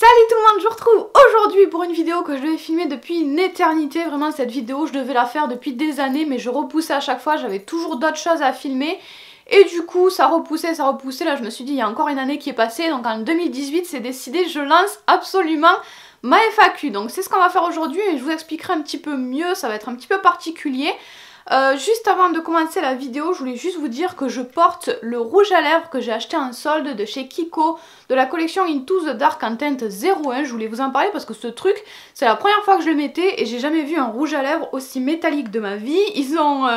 Salut tout le monde, je vous retrouve aujourd'hui pour une vidéo que je devais filmer depuis une éternité. Vraiment cette vidéo je devais la faire depuis des années mais je repoussais à chaque fois, j'avais toujours d'autres choses à filmer. Et du coup ça repoussait, là je me suis dit il y a encore une année qui est passée, donc en 2018 c'est décidé, je lance absolument ma FAQ. Donc c'est ce qu'on va faire aujourd'hui et je vous expliquerai un petit peu mieux, ça va être un petit peu particulier. Juste avant de commencer la vidéo, je voulais juste vous dire que je porte le rouge à lèvres que j'ai acheté en solde de chez Kiko, de la collection Into the Dark en teinte 01. Je voulais vous en parler parce que ce truc, c'est la première fois que je le mettais et j'ai jamais vu un rouge à lèvres aussi métallique de ma vie. Ils ont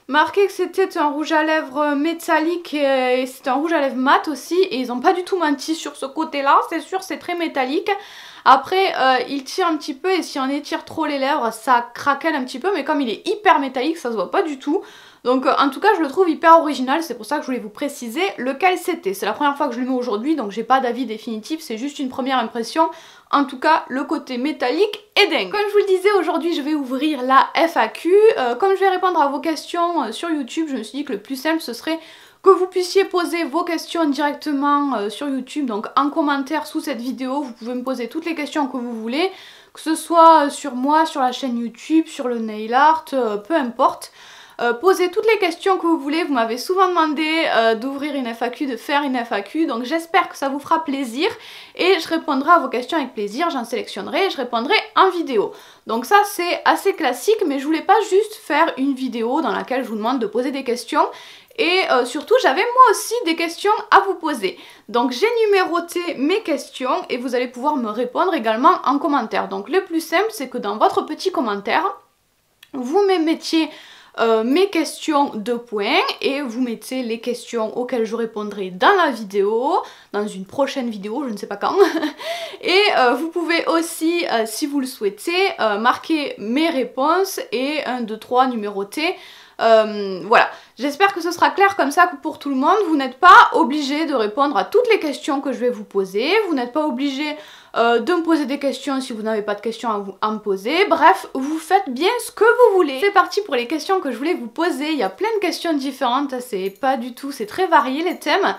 marqué que c'était un rouge à lèvres métallique et c'était un rouge à lèvres mat aussi, et ils ont pas du tout menti sur ce côté là, c'est sûr, c'est très métallique. Après il tire un petit peu et si on étire trop les lèvres ça craquelle un petit peu, mais comme il est hyper métallique ça se voit pas du tout. Donc en tout cas je le trouve hyper original, c'est pour ça que je voulais vous préciser lequel c'était. C'est la première fois que je le mets aujourd'hui donc j'ai pas d'avis définitif, c'est juste une première impression. En tout cas le côté métallique est dingue. Comme je vous le disais, aujourd'hui je vais ouvrir la FAQ. Comme je vais répondre à vos questions sur YouTube, je me suis dit que le plus simple ce serait que vous puissiez poser vos questions directement sur YouTube, donc en commentaire sous cette vidéo. Vous pouvez me poser toutes les questions que vous voulez, que ce soit sur moi, sur la chaîne YouTube, sur le nail art, peu importe. Posez toutes les questions que vous voulez, vous m'avez souvent demandé d'ouvrir une FAQ, de faire une FAQ, donc j'espère que ça vous fera plaisir et je répondrai à vos questions avec plaisir, j'en sélectionnerai et je répondrai en vidéo. Donc ça c'est assez classique, mais je voulais pas juste faire une vidéo dans laquelle je vous demande de poser des questions. Et surtout j'avais moi aussi des questions à vous poser. Donc j'ai numéroté mes questions et vous allez pouvoir me répondre également en commentaire. Donc le plus simple c'est que dans votre petit commentaire, vous me mettiez mes questions de points et vous mettez les questions auxquelles je répondrai dans la vidéo, dans une prochaine vidéo, je ne sais pas quand. Et vous pouvez aussi, si vous le souhaitez, marquer mes réponses et 1, 2, 3 numérotés. Voilà, j'espère que ce sera clair comme ça pour tout le monde. Vous n'êtes pas obligé de répondre à toutes les questions que je vais vous poser, vous n'êtes pas obligé de me poser des questions si vous n'avez pas de questions à me poser. Bref, vous faites bien ce que vous voulez. C'est parti pour les questions que je voulais vous poser. Il y a plein de questions différentes, c'est pas du tout, c'est très varié les thèmes.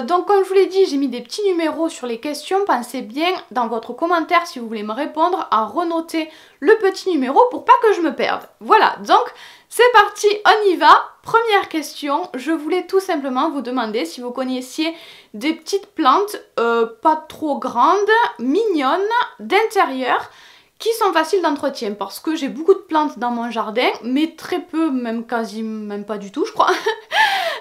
Donc comme je vous l'ai dit, j'ai mis des petits numéros sur les questions. Pensez bien dans votre commentaire, si vous voulez me répondre, à renoter le petit numéro pour pas que je me perde. Voilà, donc c'est parti, on y va. Première question, je voulais tout simplement vous demander si vous connaissiez des petites plantes pas trop grandes, mignonnes, d'intérieur, qui sont faciles d'entretien, parce que j'ai beaucoup de plantes dans mon jardin, mais très peu, même quasi, même pas du tout je crois.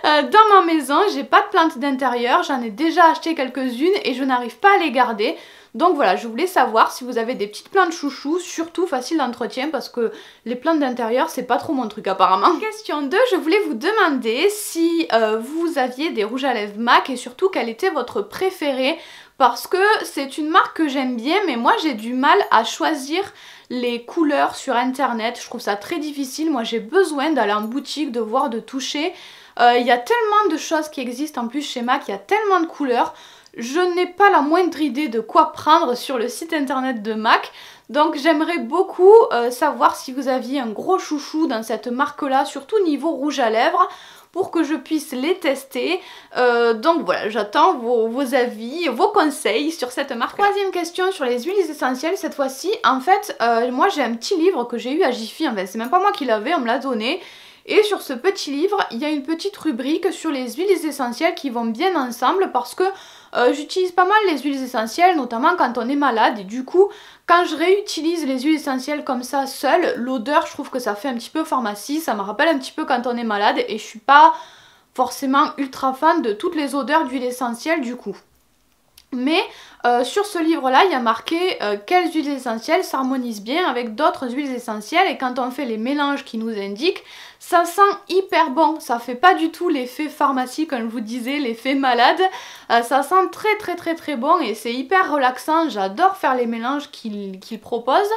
Dans ma maison, j'ai pas de plantes d'intérieur, j'en ai déjà acheté quelques-unes et je n'arrive pas à les garder. Donc voilà, je voulais savoir si vous avez des petites plantes chouchous, surtout faciles d'entretien parce que les plantes d'intérieur c'est pas trop mon truc apparemment. Question 2, je voulais vous demander si vous aviez des rouges à lèvres MAC et surtout quel était votre préféré, parce que c'est une marque que j'aime bien mais moi j'ai du mal à choisir les couleurs sur internet, je trouve ça très difficile. Moi j'ai besoin d'aller en boutique, de voir, de toucher. Il y a tellement de choses qui existent en plus chez MAC, il y a tellement de couleurs. Je n'ai pas la moindre idée de quoi prendre sur le site internet de MAC. Donc j'aimerais beaucoup savoir si vous aviez un gros chouchou dans cette marque là, surtout niveau rouge à lèvres, pour que je puisse les tester. Donc voilà, j'attends vos avis, vos conseils sur cette marque. Troisième question sur les huiles essentielles cette fois-ci. En fait, moi j'ai un petit livre que j'ai eu à Jiffy, en fait c'est même pas moi qui l'avais, on me l'a donné. Et sur ce petit livre, il y a une petite rubrique sur les huiles essentielles qui vont bien ensemble parce que j'utilise pas mal les huiles essentielles, notamment quand on est malade. Et du coup, quand je réutilise les huiles essentielles comme ça seule, l'odeur, je trouve que ça fait un petit peu pharmacie. Ça me rappelle un petit peu quand on est malade et je suis pas forcément ultra fan de toutes les odeurs d'huile essentielle du coup. Mais sur ce livre là il y a marqué quelles huiles essentielles s'harmonisent bien avec d'autres huiles essentielles, et quand on fait les mélanges qui nous indiquent, ça sent hyper bon, ça fait pas du tout l'effet pharmacie comme je vous disais, l'effet malade. Ça sent très bon et c'est hyper relaxant, j'adore faire les mélanges qu'il propose.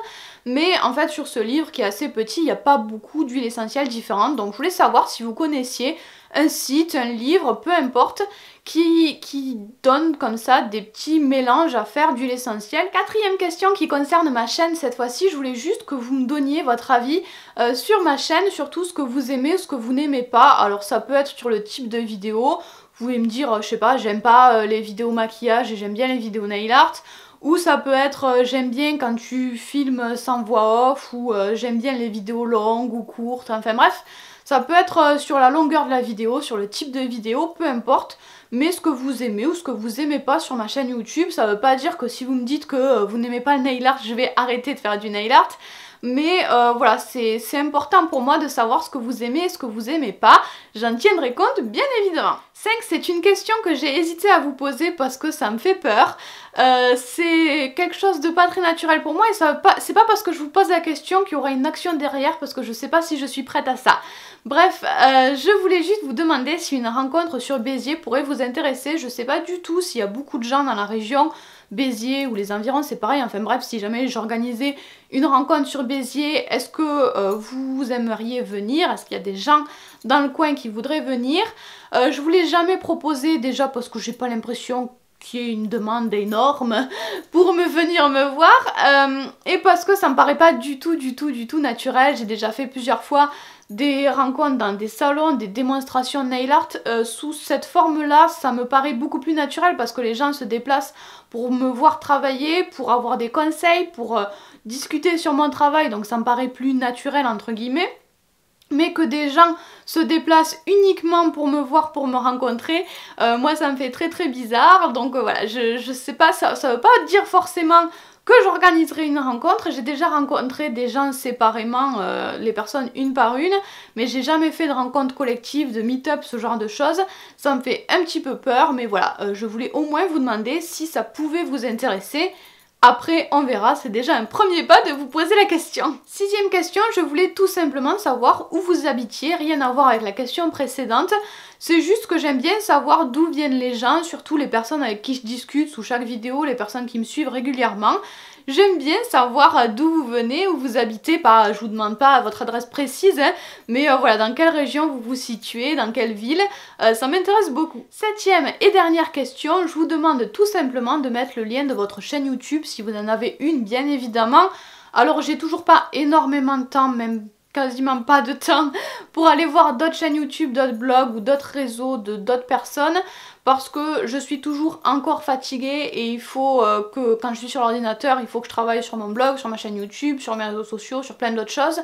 Mais en fait sur ce livre qui est assez petit, il n'y a pas beaucoup d'huiles essentielles différentes, donc je voulais savoir si vous connaissiez un site, un livre, peu importe, qui donne comme ça des petits mélanges à faire d'huile essentielle. Quatrième question qui concerne ma chaîne cette fois-ci, je voulais juste que vous me donniez votre avis sur ma chaîne, sur tout ce que vous aimez, ce que vous n'aimez pas. Alors ça peut être sur le type de vidéo, vous pouvez me dire, je sais pas, j'aime pas les vidéos maquillage et j'aime bien les vidéos nail art, ou ça peut être j'aime bien quand tu filmes sans voix off, ou j'aime bien les vidéos longues ou courtes, enfin bref. Ça peut être sur la longueur de la vidéo, sur le type de vidéo, peu importe, mais ce que vous aimez ou ce que vous aimez pas sur ma chaîne YouTube. Ça veut pas dire que si vous me dites que vous n'aimez pas le nail art, je vais arrêter de faire du nail art. Mais voilà, c'est important pour moi de savoir ce que vous aimez et ce que vous aimez pas. J'en tiendrai compte bien évidemment. 5, c'est une question que j'ai hésité à vous poser parce que ça me fait peur. C'est quelque chose de pas très naturel pour moi et c'est pas parce que je vous pose la question qu'il y aura une action derrière, parce que je sais pas si je suis prête à ça. Bref, je voulais juste vous demander si une rencontre sur Béziers pourrait vous intéresser. Je sais pas du tout s'il y a beaucoup de gens dans la région Béziers ou les environs, c'est pareil. Enfin bref, si jamais j'organisais une rencontre sur Béziers, est-ce que vous aimeriez venir? Est-ce qu'il y a des gens dans le coin qui voudraient venir? Je vous l'ai jamais proposé, déjà parce que j'ai pas l'impression qu'il y ait une demande énorme pour venir me voir, et parce que ça me paraît pas du tout naturel. J'ai déjà fait plusieurs fois des rencontres dans des salons, des démonstrations nail art sous cette forme-là. Ça me paraît beaucoup plus naturel parce que les gens se déplacent pour me voir travailler, pour avoir des conseils, pour discuter sur mon travail, donc ça me paraît plus naturel entre guillemets. Mais que des gens se déplacent uniquement pour me voir, pour me rencontrer, moi ça me fait très bizarre. Donc voilà, je sais pas, ça veut pas dire forcément que j'organiserai une rencontre. J'ai déjà rencontré des gens séparément, les personnes une par une, mais j'ai jamais fait de rencontre collective, de meet-up, ce genre de choses. Ça me fait un petit peu peur, mais voilà, je voulais au moins vous demander si ça pouvait vous intéresser. Après, on verra, c'est déjà un premier pas de vous poser la question. 6e question, je voulais tout simplement savoir où vous habitiez, rien à voir avec la question précédente. C'est juste que j'aime bien savoir d'où viennent les gens, surtout les personnes avec qui je discute sous chaque vidéo, les personnes qui me suivent régulièrement. J'aime bien savoir d'où vous venez, où vous habitez. Pas, je vous demande pas votre adresse précise, hein, mais voilà, dans quelle région vous vous situez, dans quelle ville, ça m'intéresse beaucoup. 7e et dernière question, je vous demande tout simplement de mettre le lien de votre chaîne YouTube, si vous en avez une bien évidemment. Alors j'ai toujours pas énormément de temps, même quasiment pas de temps pour aller voir d'autres chaînes YouTube, d'autres blogs ou d'autres réseaux de d'autres personnes, parce que je suis toujours encore fatiguée et il faut que quand je suis sur l'ordinateur, il faut que je travaille sur mon blog, sur ma chaîne YouTube, sur mes réseaux sociaux, sur plein d'autres choses.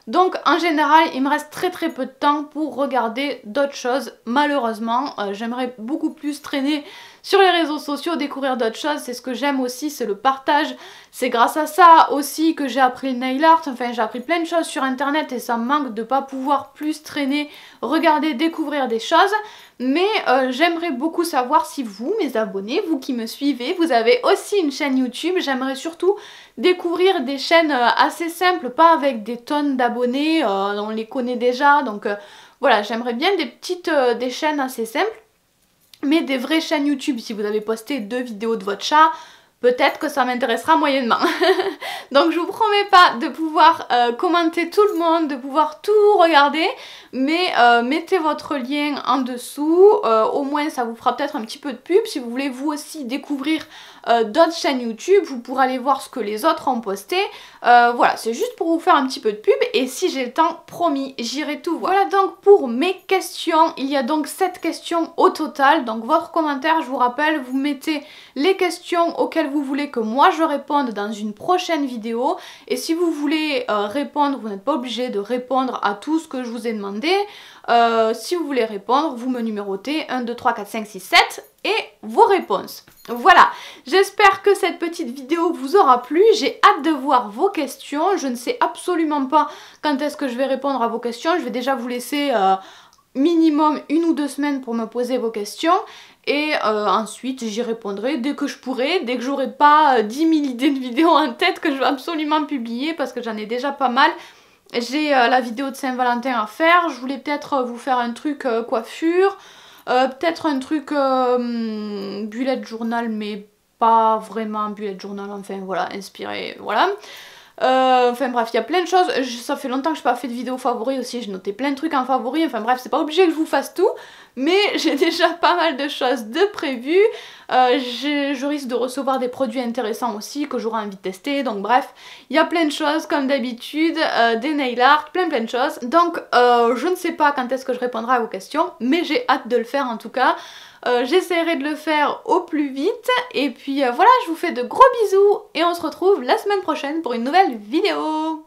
Donc en général, il me reste très peu de temps pour regarder d'autres choses, malheureusement. J'aimerais beaucoup plus traîner sur les réseaux sociaux, découvrir d'autres choses. C'est ce que j'aime aussi, c'est le partage. C'est grâce à ça aussi que j'ai appris le nail art. Enfin, j'ai appris plein de choses sur internet et ça me manque de pas pouvoir plus traîner, regarder, découvrir des choses. Mais j'aimerais beaucoup savoir si vous, mes abonnés, vous qui me suivez, vous avez aussi une chaîne YouTube. J'aimerais surtout découvrir des chaînes assez simples, pas avec des tonnes d'abonnés, on les connaît déjà. Donc voilà, j'aimerais bien des chaînes assez simples, mais des vraies chaînes YouTube. Si vous avez posté 2 vidéos de votre chat, peut-être que ça m'intéressera moyennement. Donc je vous promets pas de pouvoir commenter tout le monde, de pouvoir tout regarder, mais mettez votre lien en dessous, au moins ça vous fera peut-être un petit peu de pub. Si vous voulez vous aussi découvrir d'autres chaînes YouTube, vous pourrez aller voir ce que les autres ont posté. Voilà, c'est juste pour vous faire un petit peu de pub, et si j'ai le temps, promis, j'irai tout voir. Voilà donc pour mes questions. Il y a donc 7 questions au total, donc votre commentaire, je vous rappelle, vous mettez les questions auxquelles vous voulez que moi je réponde dans une prochaine vidéo, et si vous voulez répondre, vous n'êtes pas obligé de répondre à tout ce que je vous ai demandé. Si vous voulez répondre, vous me numérotez 1, 2, 3, 4, 5, 6, 7 et vos réponses. Voilà, j'espère que cette petite vidéo vous aura plu. J'ai hâte de voir vos questions. Je ne sais absolument pas quand est-ce que je vais répondre à vos questions. Je vais déjà vous laisser minimum 1 ou 2 semaines pour me poser vos questions. Et ensuite j'y répondrai dès que je pourrai, dès que j'aurai pas 10 000 idées de vidéos en tête que je veux absolument publier, parce que j'en ai déjà pas mal. J'ai la vidéo de Saint-Valentin à faire. Je voulais peut-être vous faire un truc coiffure, peut-être un truc bullet journal, mais pas vraiment bullet journal, enfin voilà, inspiré, voilà. Enfin bref, il y a plein de choses. Ça fait longtemps que je n'ai pas fait de vidéo favoris aussi, j'ai noté plein de trucs en favoris. Enfin bref, c'est pas obligé que je vous fasse tout, mais j'ai déjà pas mal de choses de prévues. Je risque de recevoir des produits intéressants aussi que j'aurai envie de tester. Donc bref, il y a plein de choses comme d'habitude, des nail art, plein de choses. Donc je ne sais pas quand est-ce que je répondrai à vos questions, mais j'ai hâte de le faire en tout cas. J'essaierai de le faire au plus vite. Et puis voilà, je vous fais de gros bisous et on se retrouve la semaine prochaine pour une nouvelle vidéo.